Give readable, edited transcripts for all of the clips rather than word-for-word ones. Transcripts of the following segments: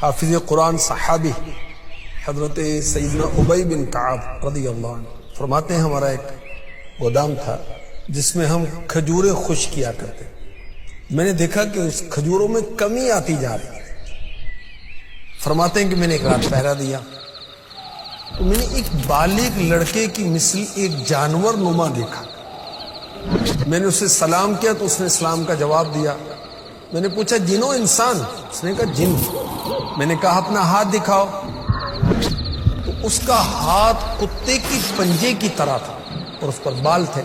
حافظ قرآن صحابی حضرت سیدنا ابی بن کعب رضی اللہ عنہ فرماتے ہیں ہمارا ایک گودام تھا جس میں ہم کھجوریں خشک کیا کرتے. میں نے دیکھا کہ اس کھجوروں میں کمی آتی جا رہی ہے. فرماتے ہیں کہ میں نے ایک رات پہرا دیا تو میں نے ایک بالغ لڑکے کی مثل ایک جانور نما دیکھا. میں نے اسے سلام کیا تو اس نے اسلام کا جواب دیا. میں نے پوچھا جن و انسان؟ اس نے کہا جن. میں نے کہا اپنا ہاتھ دکھاؤ. تو اس کا ہاتھ کتے کی پنجے کی طرح تھا اور اس پر بال تھے.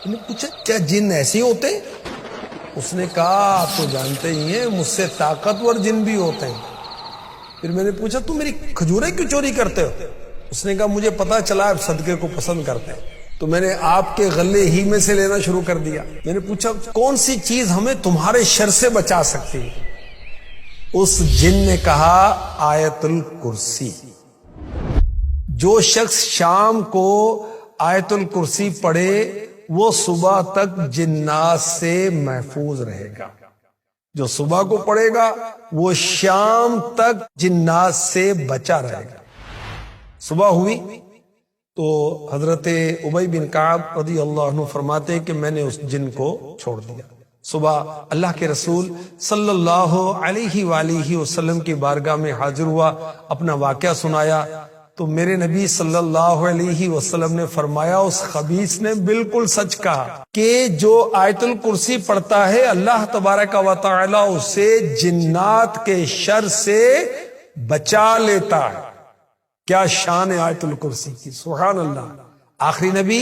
میں نے پوچھا کیا جن ایسے ہوتے ہیں؟ اس نے کہا آپ تو جانتے ہی ہیں مجھ سے طاقتور جن بھی ہوتے ہیں. پھر میں نے پوچھا تم میری کھجوریں کیوں چوری کرتے ہو؟ اس نے کہا مجھے پتا چلا آپ صدقے کو پسند کرتے ہیں تو میں نے آپ کے غلے ہی میں سے لینا شروع کر دیا. میں نے پوچھا کون سی چیز ہمیں تمہارے شر سے بچا سکتی ہے؟ اس جن نے کہا آیت الکرسی. جو شخص شام کو آیت الکرسی پڑھے وہ صبح تک جنات سے محفوظ رہے گا. جو صبح کو پڑھے گا وہ شام تک جنات سے بچا رہے گا. صبح ہوئی تو حضرت ابی بن کعب رضی اللہ عنہ فرماتے ہیں کہ میں نے اس جن کو چھوڑ دیا. صبح اللہ کے رسول صلی اللہ علیہ وآلہ وسلم کی بارگاہ میں حاضر ہوا, اپنا واقعہ سنایا تو میرے نبی صلی اللہ علیہ وسلم نے فرمایا اس خبیث نے بالکل سچ کہا کہ جو آیت الکرسی پڑھتا ہے اللہ تبارک و تعالی اسے جنات کے شر سے بچا لیتا ہے. کیا شان ہے آیت الکرسی کی, سبحان اللہ. آخری نبی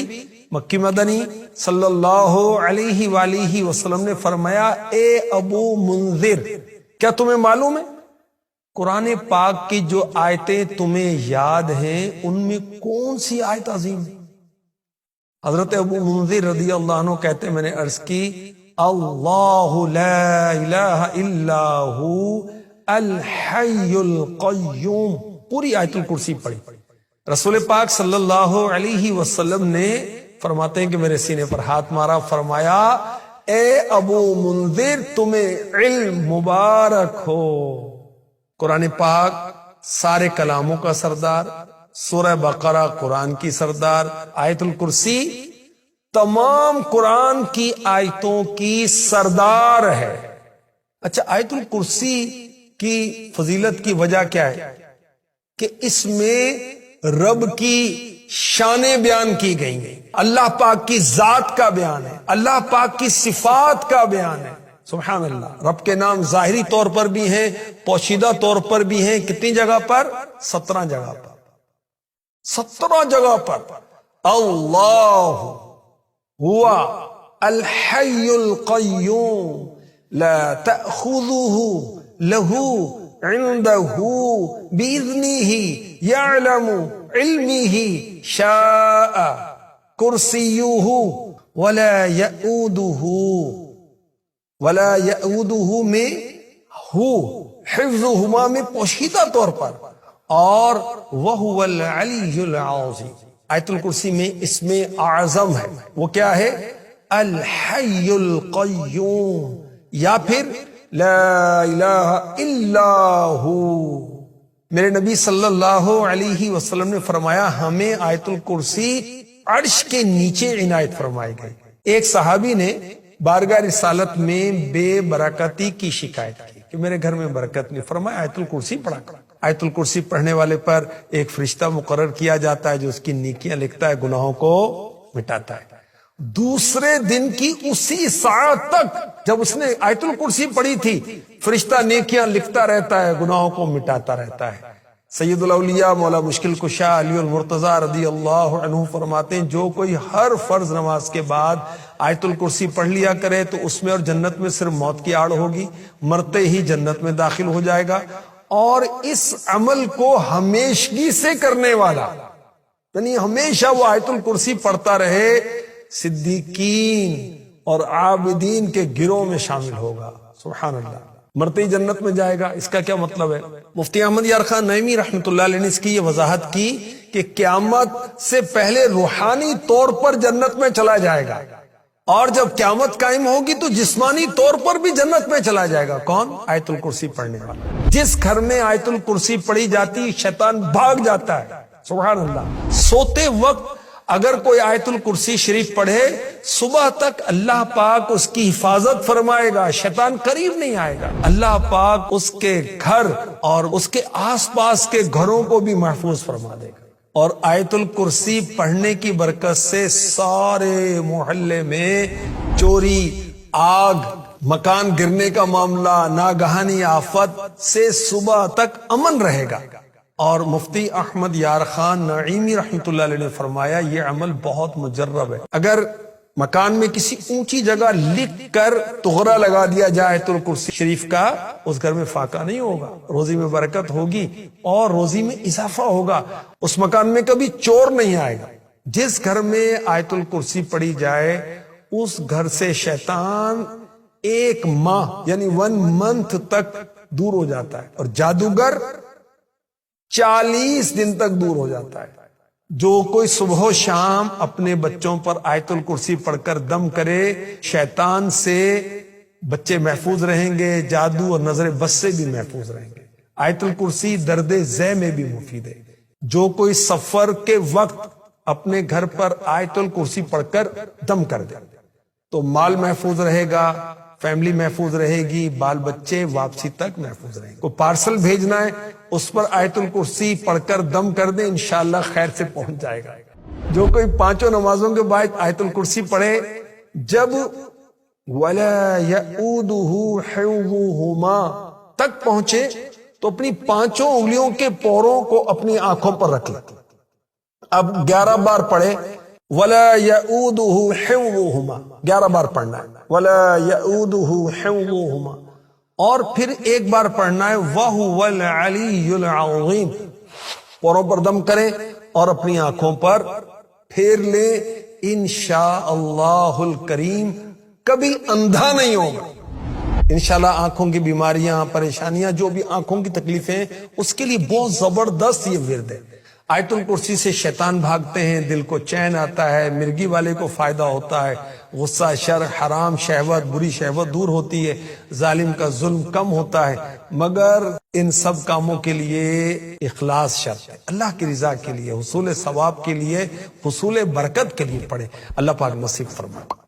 مکی مدنی صلی اللہ علیہ وآلہ وسلم نے فرمایا اے ابو منذر کیا تمہیں معلوم ہے قرآن پاک کی جو آیتیں تمہیں یاد ہیں ان میں کون سی آیت عظیم ہے؟ حضرت ابو منذر رضی اللہ عنہ کہتے ہیں میں نے عرض کی اللہ لا الہ الا ہو الحی القیوم. پوری آیت الکرسی پڑھی. رسول پاک صلی اللہ علیہ وسلم نے فرماتے ہیں کہ میرے سینے پر ہاتھ مارا, فرمایا اے ابو منذر تمہیں علم مبارک ہو. قرآن پاک سارے کلاموں کا سردار, سورہ بقرہ قرآن کی سردار, آیت الکرسی تمام قرآن کی آیتوں کی سردار ہے. اچھا آیت الکرسی کی فضیلت کی وجہ کیا ہے کہ اس میں رب کی شانیں بیان کی گئی ہیں, اللہ پاک کی ذات کا بیان ہے, اللہ پاک کی صفات کا بیان ہے. سبحان اللہ. رب کے نام ظاہری طور پر بھی ہیں, پوشیدہ طور پر بھی ہیں. کتنی جگہ پر؟ 17 جگہ پر. 17 جگہ پر. اللہ ہوا الحی القیوم لا تأخذه له عنده بإذنه يعلم علمه شاء كرسيه ولا يؤوده میں ہو حفظهما میں پوشیدہ طور پر, اور وهو العلی العظیم. آیت الکرسی میں اسم اعظم ہے, وہ کیا ہے؟ الحی القیوم, یا پھر لا الہ الا ہو. میرے نبی صلی اللہ علیہ وسلم نے فرمایا ہمیں آیت الکرسی عرش کے نیچے عنایت فرمائی گئی. ایک صحابی نے بارگاہ رسالت میں بے برکتی کی شکایت کی کہ میرے گھر میں برکت نہیں. فرمایا آیت الکرسی پڑھا کر. آیت الکرسی پڑھنے والے پر ایک فرشتہ مقرر کیا جاتا ہے جو اس کی نیکیاں لکھتا ہے, گناہوں کو مٹاتا ہے. دوسرے دن کی اسی ساعت تک جب اس نے آیت الکرسی پڑھی تھی فرشتہ نیکیاں لکھتا رہتا ہے, گناہوں کو مٹاتا رہتا ہے. سید الاولیاء مولا مشکل کشا علی المرتضی رضی اللہ عنہ فرماتے ہیں جو کوئی ہر فرض نماز کے بعد آیت الکرسی پڑھ لیا کرے تو اس میں اور جنت میں صرف موت کی آڑ ہوگی, مرتے ہی جنت میں داخل ہو جائے گا. اور اس عمل کو ہمیشگی سے کرنے والا یعنی ہمیشہ وہ آیت الکرسی پڑھتا رہے صدیقین اور عابدین کے گروہ میں شامل ہوگا. سبحان اللہ. مرتے ہی جنت میں جائے گا. اس کا کیا مطلب ہے؟ مفتی احمد یار خان نعیمی رحمۃ اللہ علیہ نے اس کی یہ وضاحت کی کہ قیامت سے پہلے روحانی طور پر جنت میں چلا جائے گا, اور جب قیامت قائم ہوگی تو جسمانی طور پر بھی جنت میں چلا جائے گا۔ کون؟ آیت الکرسی پڑھنے والا۔ جس گھر میں آیت الکرسی پڑھی جاتی شیطان بھاگ جاتا ہے۔ سبحان اللہ۔ سوتے وقت اگر کوئی آیت الکرسی شریف پڑھے صبح تک اللہ پاک اس کی حفاظت فرمائے گا، شیطان قریب نہیں آئے گا۔ اللہ پاک اس کے گھر اور اس کے آس پاس کے گھروں کو بھی محفوظ فرما دے گا۔ اور آیت الکرسی پڑھنے کی برکت سے سارے محلے میں چوری، آگ، مکان گرنے کا معاملہ، ناگہانی آفت سے صبح تک امن رہے گا۔ اور مفتی احمد یار خان نعیمی رحمۃ اللہ علیہ نے فرمایا یہ عمل بہت مجرب ہے۔ اگر مکان میں کسی اونچی جگہ لکھ کر تغرا لگا دیا جائے آیت الکرسی شریف کا، اس گھر میں فاقہ نہیں ہوگا، روزی میں برکت ہوگی اور روزی میں اضافہ ہوگا، اس مکان میں کبھی چور نہیں آئے گا۔ جس گھر میں آیت الکرسی پڑھی جائے اس گھر سے شیطان 1 ماہ یعنی 1 منتھ تک دور ہو جاتا ہے، اور جادوگر 40 دن تک دور ہو جاتا ہے۔ جو کوئی صبح و شام اپنے بچوں پر آیت الکرسی پڑھ کر دم کرے شیطان سے بچے محفوظ رہیں گے، جادو اور نظر بد سے بھی محفوظ رہیں گے۔ آیت الکرسی درد ذہ میں بھی مفید ہے۔ جو کوئی سفر کے وقت اپنے گھر پر آیت الکرسی پڑھ کر دم کر دے تو مال محفوظ رہے گا، فیملی محفوظ رہے گی، بال بچے واپسی تک محفوظ رہیں گے۔ کوئی پارسل بھیجنا ہے اس پر آیت الکرسی پڑھ کر دم کر دیں، انشاءاللہ خیر سے پہنچ جائے گا۔ جو کوئی 5 نمازوں کے بعد آیت الکرسی پڑھے جب وَلَا يَئُودُهُ حِفْظُهُمَا تک پہنچے تو اپنی 5 انگلیوں کے پوروں کو اپنی آنکھوں پر رکھ لے۔ اب 11 بار پڑھے وَلَا يَئُودُهُ حِفْظُهُمَا، 11 بار پڑھنا ہے وَلَا يَئُودُهُ حِفْظُهُمَا، اور پھر ایک بار پڑھنا ہے وَهُوَ الْعَلِيُّ الْعَظِيمُ، پوروں پر دم کریں اور اپنی آنکھوں پر پھیر لیں، انشاءاللہ الکریم کبھی اندھا نہیں ہوگا۔ انشاءاللہ آنکھوں کی بیماریاں، پریشانیاں، جو بھی آنکھوں کی تکلیفیں ہیں اس کے لیے بہت زبردست یہ ورد ہے۔ آیت الکرسی سے شیطان بھاگتے ہیں، دل کو چین آتا ہے، مرگی والے کو فائدہ ہوتا ہے، غصہ، شر، حرام شہوت، بری شہوت دور ہوتی ہے، ظالم کا ظلم کم ہوتا ہے۔ مگر ان سب کاموں کے لیے اخلاص شرط ہے، اللہ کی رضا کے لیے، حصول ثواب کے لیے، حصول برکت کے لیے پڑھیں۔ اللہ پاک نصیب فرمائے۔